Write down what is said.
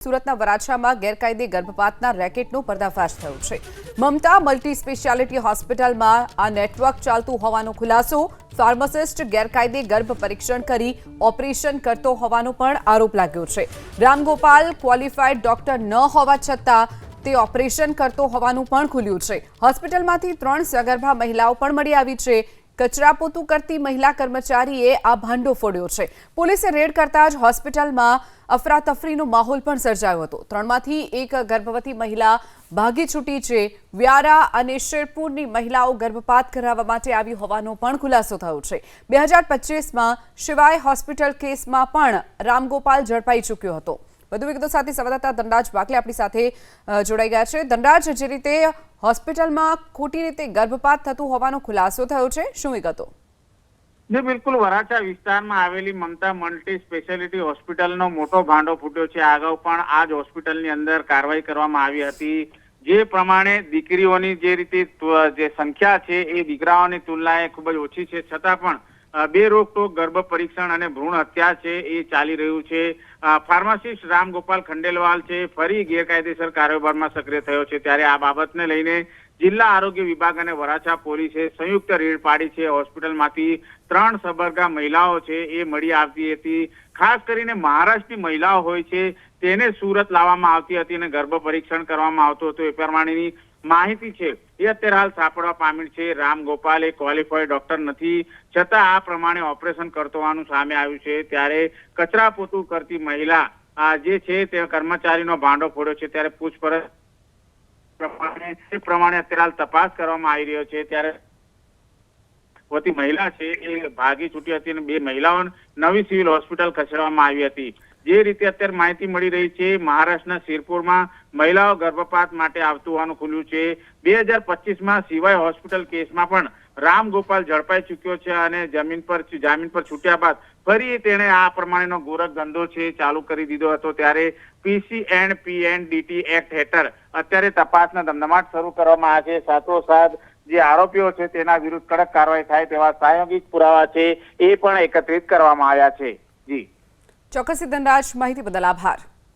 સુરતના વરાછામાં ગેરકાયદે ગર્ભપાતના રેકેટનો પર્દાફાશ થયો છે। મમતા મલ્ટી સ્પેશિયાલિટી હોસ્પિટલમાં આ નેટવર્ક ચાલતું હોવાનો ખુલાસો। ફાર્માસિસ્ટ ગેરકાયદે ગર્ભ પરીક્ષણ કરી ઓપરેશન કરતો હોવાનો પણ આરોપ લાગ્યો છે। રામગોપાલ ક્વોલિફાઈડ ડોક્ટર ન હોવા છતાં તે ઓપરેશન કરતો હોવાનું પણ ખુલ્યું છે। હોસ્પિટલમાંથી 3 સગર્ભા મહિલાઓ પણ મળી આવી છે। કચરાપોતું કરતી મહિલા કર્મચારીએ આ ભાંડો ફોડ્યો છે। પોલીસે રેડ કરતા જ હોસ્પિટલમાં અફરાતફરીનો માહોલ પણ સર્જાયો હતો। 3માંથી એક ગર્ભવતી મહિલા ભાગી છૂટી છે। વ્યારા અને શેરપુરની મહિલાઓ ગર્ભપાત કરાવવા માટે આવી હોવાનો પણ ખુલાસો થયો છે। 2025માં શિવાય હોસ્પિટલ કેસમાં પણ રામગોપાલ ઝડપાઈ ચૂક્યો હતો। વધુ વિગતો સાથે સંવાદદાતા ધનરાજ બાકલે આપણી સાથે જોડાઈ ગયા છે। ધનરાજ, જે રીતે હોસ્પિટલમાં ખોટી રીતે ગર્ભપાત થતું હોવાનો ખુલાસો થયો છે, શું વિગતો? જી બિલકુલ, વરાછા વિસ્તારમાં આવેલી મમતા મલ્ટી સ્પેશિયાલિટી હોસ્પિટલનો મોટો ભાંડો ફૂટ્યો છે। અગાઉ પણ આ જ હોસ્પિટલની અંદર કાર્યવાહી કરવામાં આવી હતી। જે પ્રમાણે દીકરીઓની જે રીતે જે સંખ્યા છે એ દીકરાઓની તુલનાએ ખૂબ જ ઓછી છે, છતાં પણ બે રોકટોક ગર્ભ પરીક્ષણ અને ભ્રૂણ હત્યા છે એ ચાલી રહ્યું છે। ફાર્માસિસ્ટ રામગોપાલ ખંડેલવાલ છે ફરી ગેરકાયદેસર કારોબારમાં સક્રિય થયો છે, ત્યારે આ બાબતને લઈને જિલ્લા આરોગ્ય વિભાગ અને વરાછા પોલીસે સંયુક્ત રેડ પાડી છે। હોસ્પિટલમાંથી 3 સગર્ભા મહિલાઓ છે એ મળી આવતી હતી। ખાસ કરીને મહારાષ્ટ્રની મહિલાઓ હોય છે તેને સુરત લાવવામાં આવતી હતી અને ગર્ભ પરીક્ષણ કરવામાં આવતું હતું। એ પ્રમાણેની માહિતી છે એ અત્યારે હાલ સાંપડવા પામી છે। રામગોપાલ એ ક્વોલિફાઈડ ડોક્ટર નથી, છતાં આ પ્રમાણે ઓપરેશન કરતો હોવાનું સામે આવ્યું છે। ત્યારે કચરાપોતું કરતી મહિલા જે છે તે કર્મચારીનો ભાંડો ફોડ્યો છે, ત્યારે પૂછપરછ પ્રમાણે અત્યારે હાલ તપાસ કરવામાં આવી રહ્યો છે। ત્યારે વતી મહિલા છે એ ભાગી છૂટી હતી અને 2 મહિલાઓ નવી સિવિલ હોસ્પિટલ ખસેડવામાં આવી હતી। જે રીતે અત્યારે માહિતી મળી રહી છે, મહારાષ્ટ્રના શેરપુરમાં મહિલાઓ ગર્ભપાત માટે આવતું હોવાનું ખુલ્યું છે। 2025માં સિવાય હોસ્પિટલ કેસમાં પણ રામગોપાલ ઝડપાઈ ચૂક્યો છે અને જામીન પર છૂટ્યા બાદ ફરી તેણે આ પ્રમાણેનો ગોરખ ધંધો છે ચાલુ કરી દીધો હતો। ત્યારે પીસી એન્ડ પીએનડીટી એક્ટ હેઠળ અત્યારે તપાસના ધમધમાટ શરૂ કરવામાં આવ્યા છે। સાથોસાથ જે આરોપીઓ છે તેના વિરુદ્ધ કડક કાર્યવાહી થાય તેવા પ્રાયોગિક પુરાવા છે એ પણ એકત્રિત કરવામાં આવ્યા છે। જી ચોક્કસ ધનરાજ, માહિતી બદલ આભાર।